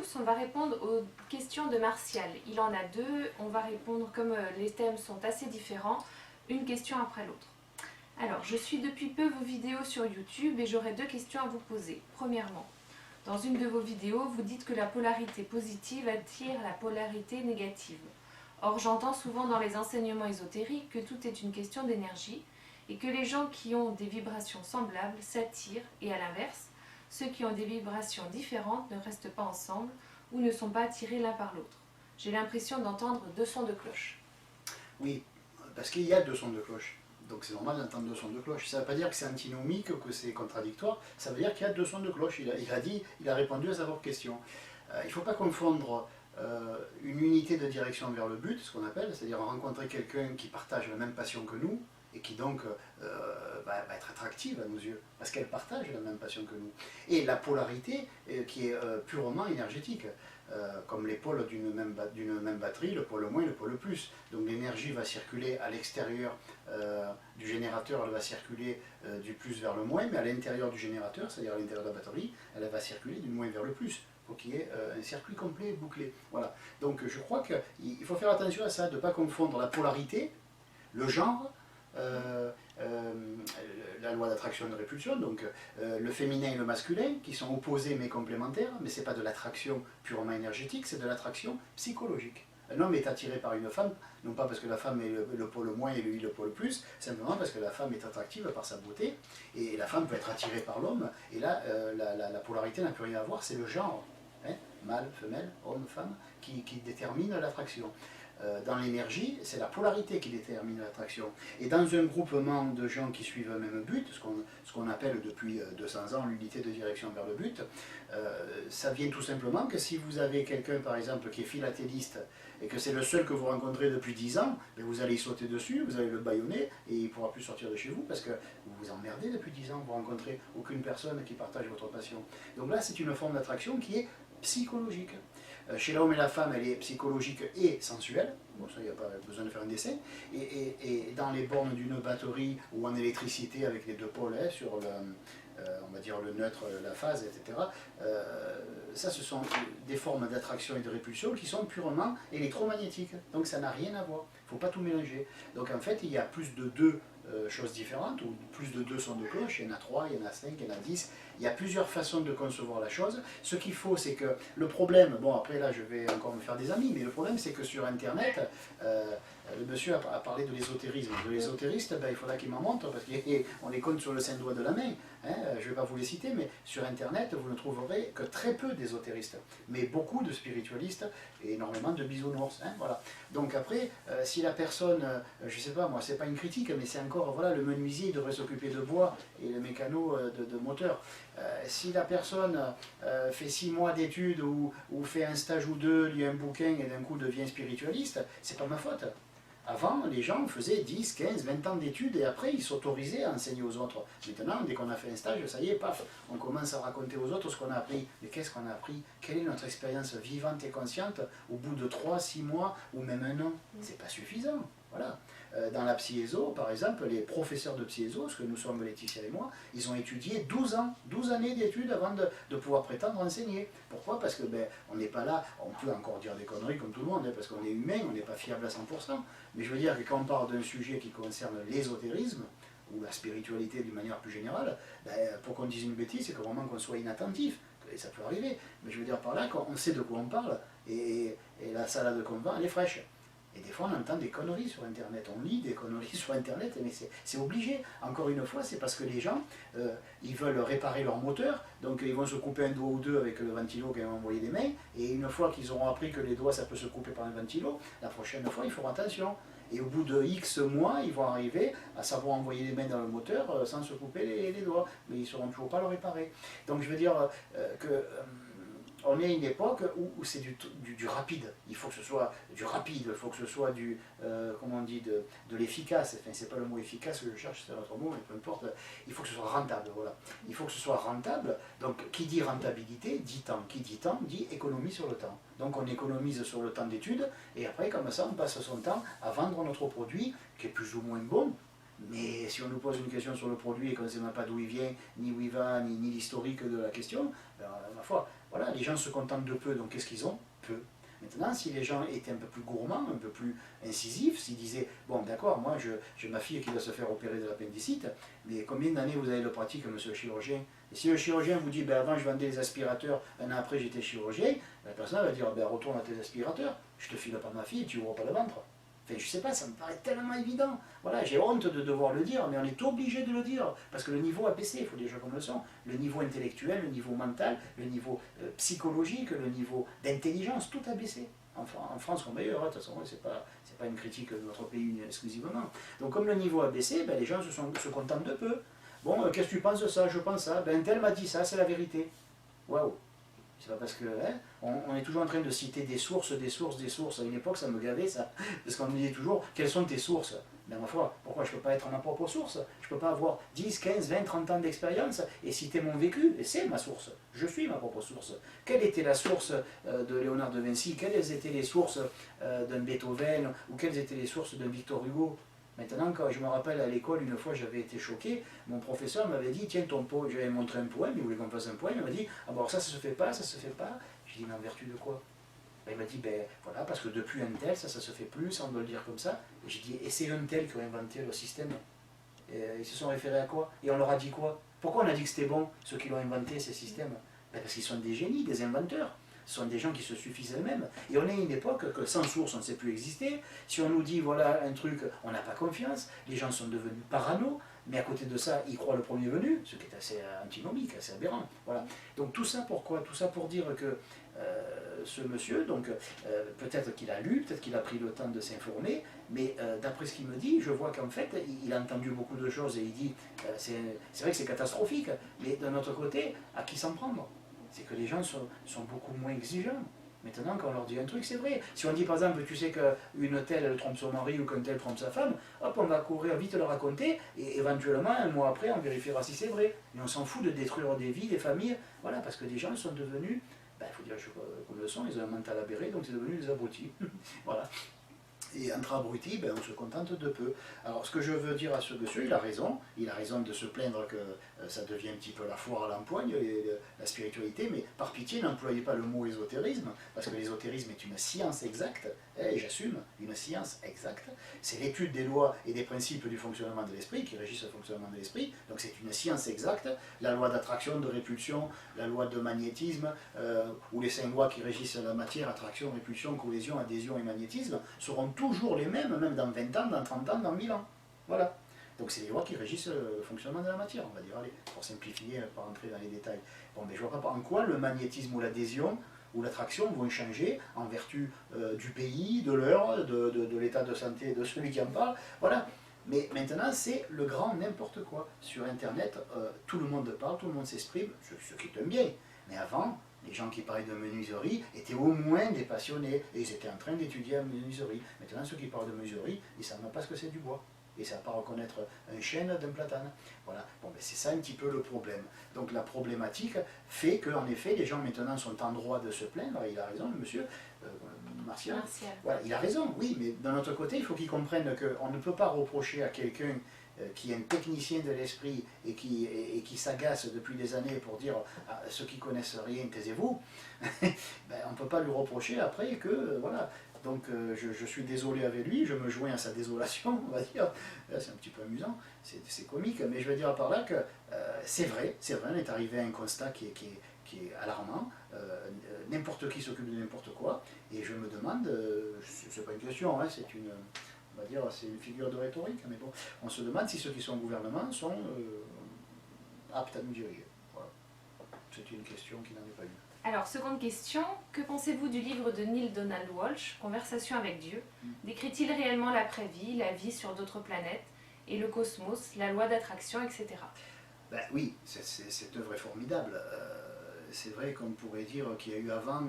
tous, on va répondre aux questions de Martial. Il en a deux, on va répondre comme les thèmes sont assez différents, une question après l'autre. Alors, je suis depuis peu vos vidéos sur YouTube et j'aurai deux questions à vous poser. Premièrement, dans une de vos vidéos, vous dites que la polarité positive attire la polarité négative. Or, j'entends souvent dans les enseignements ésotériques que tout est une question d'énergie et que les gens qui ont des vibrations semblables s'attirent et à l'inverse, ceux qui ont des vibrations différentes ne restent pas ensemble ou ne sont pas attirés l'un par l'autre. J'ai l'impression d'entendre deux sons de cloche. Oui, parce qu'il y a deux sons de cloche. Donc c'est normal d'entendre deux sons de cloche. Ça ne veut pas dire que c'est antinomique ou que c'est contradictoire, ça veut dire qu'il y a deux sons de cloche. Il a répondu à sa propre question. Il ne faut pas confondre une unité de direction vers le but, ce qu'on appelle, c'est-à-dire rencontrer quelqu'un qui partage la même passion que nous, et qui donc va être attractive à nos yeux, parce qu'elle partage la même passion que nous. Et la polarité qui est purement énergétique, comme les pôles d'une même batterie, le pôle moins et le pôle plus. Donc l'énergie va circuler à l'extérieur du générateur, elle va circuler du plus vers le moins, mais à l'intérieur du générateur, c'est-à-dire à l'intérieur de la batterie, elle va circuler du moins vers le plus, pour qu'il y ait un circuit complet, bouclé. Voilà. Donc je crois qu'il faut faire attention à ça, de ne pas confondre la polarité, le genre, la loi d'attraction et de répulsion, donc le féminin et le masculin, qui sont opposés mais complémentaires, mais ce n'est pas de l'attraction purement énergétique, c'est de l'attraction psychologique. Un homme est attiré par une femme, non pas parce que la femme est le pôle moins et lui le pôle plus, simplement parce que la femme est attractive par sa beauté, et la femme peut être attirée par l'homme, et là, la polarité n'a plus rien à voir, c'est le genre, hein, mâle, femelle, homme, femme, qui détermine l'attraction. Dans l'énergie, c'est la polarité qui détermine l'attraction. Et dans un groupement de gens qui suivent le même but, ce qu'on appelle depuis 200 ans l'unité de direction vers le but, ça vient tout simplement que si vous avez quelqu'un, par exemple, qui est philatéliste, et que c'est le seul que vous rencontrez depuis 10 ans, ben vous allez y sauter dessus, vous allez le bâillonner, et il ne pourra plus sortir de chez vous, parce que vous vous emmerdez depuis 10 ans, vous ne rencontrez aucune personne qui partage votre passion. Donc là, c'est une forme d'attraction qui est psychologique. Chez l'homme et la femme, elle est psychologique et sensuelle. Bon, ça, il n'y a pas besoin de faire un dessin. Et dans les bornes d'une batterie ou en électricité avec les deux pôles sur le, on va dire le neutre, la phase, etc. Ça, ce sont des formes d'attraction et de répulsion qui sont purement électromagnétiques. Donc ça n'a rien à voir. Il ne faut pas tout mélanger. Donc en fait, il y a plus de deux choses différentes, ou plus de deux sons de cloche, il y en a 3, il y en a 5, il y en a 10, il y a plusieurs façons de concevoir la chose. Ce qu'il faut, c'est que le problème, bon après là je vais encore me faire des amis, mais le problème c'est que sur internet, le monsieur a parlé de l'ésotérisme. De l'ésotériste, ben, il faudra qu'il m'en montre, parce qu'on les compte sur le saint doigt de la main. Hein, je ne vais pas vous les citer, mais sur internet, vous ne trouverez que très peu d'ésotéristes, mais beaucoup de spiritualistes et énormément de bisounours. Hein, voilà. Donc après, si la personne, je ne sais pas, moi, c'est pas une critique, mais c'est encore, voilà, le menuisier devrait s'occuper de bois et le mécano de moteur. Si la personne fait 6 mois d'études ou fait un stage ou deux, lit un bouquin et d'un coup devient spiritualiste, c'est pas ma faute. Avant, les gens faisaient 10, 15, 20 ans d'études et après, ils s'autorisaient à enseigner aux autres. Maintenant, dès qu'on a fait un stage, ça y est, paf, on commence à raconter aux autres ce qu'on a appris. Mais qu'est-ce qu'on a appris? Quelle est notre expérience vivante et consciente au bout de 3, 6 mois ou même un an? C'est pas suffisant. Voilà. Dans la psyéso, par exemple, les professeurs de psyéso, ce que nous sommes Laetitia et moi, ils ont étudié 12 ans, 12 années d'études avant de pouvoir prétendre enseigner. Pourquoi? Parce que ben, on n'est pas là, on peut encore dire des conneries comme tout le monde, hein, parce qu'on est humain, on n'est pas fiable à 100%. Mais je veux dire que quand on parle d'un sujet qui concerne l'ésotérisme, ou la spiritualité d'une manière plus générale, ben, pour qu'on dise une bêtise, c'est que vraiment qu'on soit inattentif. Et ça peut arriver. Mais je veux dire par là qu'on sait de quoi on parle, et la salade qu'on vend, elle est fraîche. Et des fois, on entend des conneries sur Internet. On lit des conneries sur Internet, mais c'est obligé. Encore une fois, c'est parce que les gens, ils veulent réparer leur moteur, donc ils vont se couper un doigt ou deux avec le ventilo qu'ils ont envoyé des mains, et une fois qu'ils auront appris que les doigts, ça peut se couper par un ventilo, la prochaine fois, ils feront attention. Et au bout de X mois, ils vont arriver à savoir envoyer les mains dans le moteur sans se couper les doigts. Mais ils ne sauront toujours pas le réparer. Donc je veux dire que... on est à une époque où c'est du rapide. Il faut que ce soit du rapide, il faut que ce soit du, comment on dit, de l'efficace. Enfin, c'est pas le mot efficace que je cherche, c'est un autre mot, mais peu importe. Il faut que ce soit rentable, voilà. Il faut que ce soit rentable. Donc, qui dit rentabilité, dit temps. Qui dit temps, dit économie sur le temps. Donc, on économise sur le temps d'étude, et après, comme ça, on passe son temps à vendre notre produit, qui est plus ou moins bon. Mais si on nous pose une question sur le produit et qu'on ne sait même pas d'où il vient, ni où il va, ni l'historique de la question, ben, ma foi, Voilà, les gens se contentent de peu, donc qu'est-ce qu'ils ont? Peu. Maintenant, si les gens étaient un peu plus gourmands, un peu plus incisifs, s'ils disaient, bon d'accord, moi j'ai ma fille qui doit se faire opérer de l'appendicite, mais combien d'années vous avez de pratique, monsieur le chirurgien? Et si le chirurgien vous dit, ben avant je vendais les aspirateurs, un an après j'étais chirurgien, la personne va dire, ben retourne à tes aspirateurs, je te file pas ma fille, tu ouvres pas le ventre. Enfin, je sais pas, ça me paraît tellement évident. Voilà, j'ai honte de devoir le dire, mais on est obligé de le dire, parce que le niveau a baissé, il faut déjà qu'on le sent. Le niveau intellectuel, le niveau mental, le niveau psychologique, le niveau d'intelligence, tout a baissé. En France comme ailleurs, de toute façon, c'est pas une critique de notre pays exclusivement. Donc comme le niveau a baissé, ben, les gens se contentent de peu. Bon, qu'est-ce que tu penses de ça? Je pense ça. Ben, tel m'a dit ça, c'est la vérité. Waouh! C'est pas parce que hein, on est toujours en train de citer des sources, des sources, des sources. À une époque, ça me gavait ça, parce qu'on me disait toujours quelles sont tes sources. Mais ma foi, pourquoi je ne peux pas être ma propre source? Je ne peux pas avoir 10, 15, 20, 30 ans d'expérience et citer mon vécu. Et c'est ma source. Je suis ma propre source. Quelle était la source de Léonard de Vinci? Quelles étaient les sources d'un Beethoven? Ou quelles étaient les sources d'un Victor Hugo? Maintenant, quand je me rappelle à l'école, une fois j'avais été choqué, mon professeur m'avait dit, tiens ton poème, j'avais montré un poème, il voulait qu'on fasse un poème, il m'a dit, ah bon ça se fait pas, ça se fait pas. J'ai dit, mais en vertu de quoi? Ben, il m'a dit, ben voilà, parce que depuis un tel, ça se fait plus, ça on doit le dire comme ça. Et j'ai dit, et c'est un tel qui a inventé le système. Et, ils se sont référés à quoi? Et on leur a dit quoi? Pourquoi on a dit que c'était bon, ceux qui l'ont inventé, ces systèmes? Ben, parce qu'ils sont des génies, des inventeurs. Ce sont des gens qui se suffisent eux-mêmes. Et on est à une époque que sans source, on ne sait plus exister. Si on nous dit, voilà, un truc, on n'a pas confiance. Les gens sont devenus parano. Mais à côté de ça, ils croient le premier venu, ce qui est assez antinomique, assez aberrant. Voilà. Donc tout ça pourquoi? Tout ça pour dire que ce monsieur, donc peut-être qu'il a lu, peut-être qu'il a pris le temps de s'informer, mais d'après ce qu'il me dit, je vois qu'en fait, il a entendu beaucoup de choses et il dit, c'est vrai que c'est catastrophique, mais d'un autre côté, à qui s'en prendre? C'est que les gens sont beaucoup moins exigeants. Maintenant, quand on leur dit un truc, c'est vrai. Si on dit par exemple, tu sais qu'une telle elle trompe son mari ou qu'un tel trompe sa femme, hop, on va courir vite le raconter et éventuellement, un mois après, on vérifiera si c'est vrai. Mais on s'en fout de détruire des vies, des familles, voilà, parce que des gens sont devenus, il faut dire comme le sont, ils ont un mental aberré, donc c'est devenu des abrutis. Voilà. Et entre abrutis, ben, on se contente de peu. Alors ce que je veux dire à ce monsieur, il a raison de se plaindre que ça devient un petit peu la foire à l'empoigne, la spiritualité, mais par pitié, n'employez pas le mot ésotérisme, parce que l'ésotérisme est une science exacte, et j'assume, une science exacte, c'est l'étude des lois et des principes du fonctionnement de l'esprit, qui régissent le fonctionnement de l'esprit, donc c'est une science exacte, la loi d'attraction, de répulsion, la loi de magnétisme, ou les 5 lois qui régissent la matière, attraction, répulsion, cohésion, adhésion et magnétisme, seront toujours les mêmes, même dans 20 ans, dans 30 ans, dans 1000 ans. Voilà. Donc c'est les lois qui régissent le fonctionnement de la matière, on va dire, allez, pour simplifier, pas rentrer dans les détails. Bon, mais je ne vois pas en quoi le magnétisme ou l'adhésion ou l'attraction vont changer en vertu du pays, de l'heure, de l'état de santé de celui qui en parle. Voilà. Mais maintenant, c'est le grand n'importe quoi. Sur Internet, tout le monde parle, tout le monde s'exprime, ce qui est un bien. Mais avant, les gens qui parlaient de menuiserie étaient au moins des passionnés et ils étaient en train d'étudier la menuiserie. Maintenant, ceux qui parlent de menuiserie, ils ne savent même pas ce que c'est du bois. Et ça ne va pas reconnaître un chêne d'un platane. Voilà. Bon, ben c'est ça un petit peu le problème. Donc la problématique fait qu'en effet, les gens maintenant sont en droit de se plaindre. Il a raison, le monsieur Martial. Voilà, il a raison, oui, mais d'un autre côté, il faut qu'ils comprennent qu'on ne peut pas reprocher à quelqu'un qui est un technicien de l'esprit et qui s'agace depuis des années pour dire à ceux qui connaissent rien, taisez-vous, ben, on ne peut pas lui reprocher après que, voilà. Donc je suis désolé avec lui, je me joins à sa désolation, on va dire. C'est un petit peu amusant, c'est comique, mais je veux dire par là que c'est vrai, on est arrivé à un constat qui est alarmant. N'importe qui s'occupe de n'importe quoi, et je me demande, c'est pas une question, hein, c'est une... On va dire, c'est une figure de rhétorique, mais bon, on se demande si ceux qui sont au gouvernement sont aptes à nous diriger. Voilà. C'est une question qui n'en est pas une. Alors, seconde question, que pensez-vous du livre de Neil Donald Walsh, Conversation avec Dieu? Décrit-il réellement l'après-vie, la vie sur d'autres planètes, et le cosmos, la loi d'attraction, etc. Ben oui, cette œuvre est formidable. C'est vrai qu'on pourrait dire qu'il y a eu avant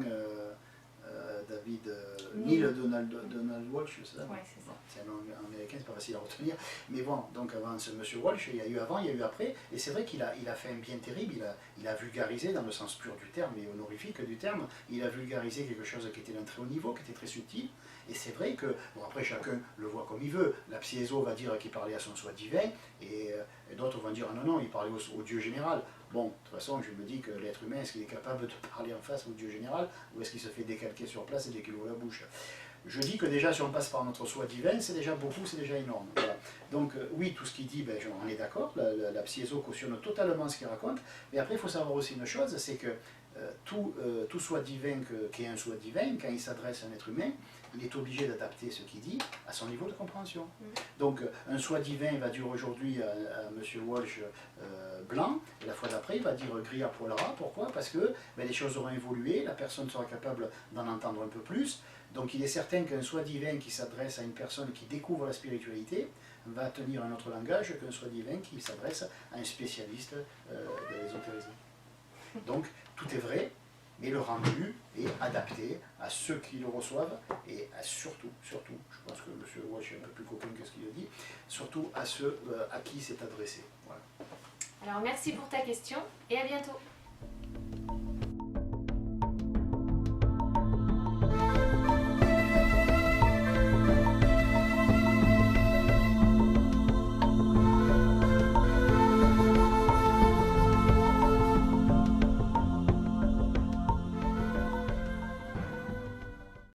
Neil Donald Walsh, c'est ça? Oui, c'est ça. C'est un nom américain, c'est pas facile à retenir. Mais bon, donc avant ce monsieur Walsh, il y a eu avant, il y a eu après. Et c'est vrai qu'il a fait un bien terrible. Il a vulgarisé, dans le sens pur du terme et honorifique du terme, il a vulgarisé quelque chose qui était d'un très haut niveau, qui était très subtil. Et c'est vrai que, bon après chacun le voit comme il veut, la Pièzo va dire qu'il parlait à son soi divin, et Et d'autres vont dire, ah non, non, il parlait au Dieu général. Bon, de toute façon, je me dis que l'être humain, est-ce qu'il est capable de parler en face au Dieu général, ou est-ce qu'il se fait décalquer sur place et dès qu'il ouvre la bouche? Je dis que déjà, si on passe par notre soi divin, c'est déjà beaucoup, c'est déjà énorme. Voilà. Donc oui, tout ce qu'il dit, ben, on est d'accord, la Psy-Ezo cautionne totalement ce qu'il raconte, mais après, il faut savoir aussi une chose, c'est que tout soi divin qui est un soi divin, quand il s'adresse à un être humain, il est obligé d'adapter ce qu'il dit à son niveau de compréhension. Donc un soi divin va dire aujourd'hui à M. Walsh blanc, et la fois d'après il va dire gris à poil ras. Pourquoi? Parce que ben, les choses auront évolué, la personne sera capable d'en entendre un peu plus. Donc il est certain qu'un soi divin qui s'adresse à une personne qui découvre la spiritualité va tenir un autre langage qu'un soi divin qui s'adresse à un spécialiste de l'ésotérisme. Donc tout est vrai, mais le rendu est adapté à ceux qui le reçoivent et surtout, je pense que M. Walsh est un peu plus coquin que ce qu'il a dit, surtout à ceux à qui c'est adressé. Voilà. Alors merci pour ta question et à bientôt.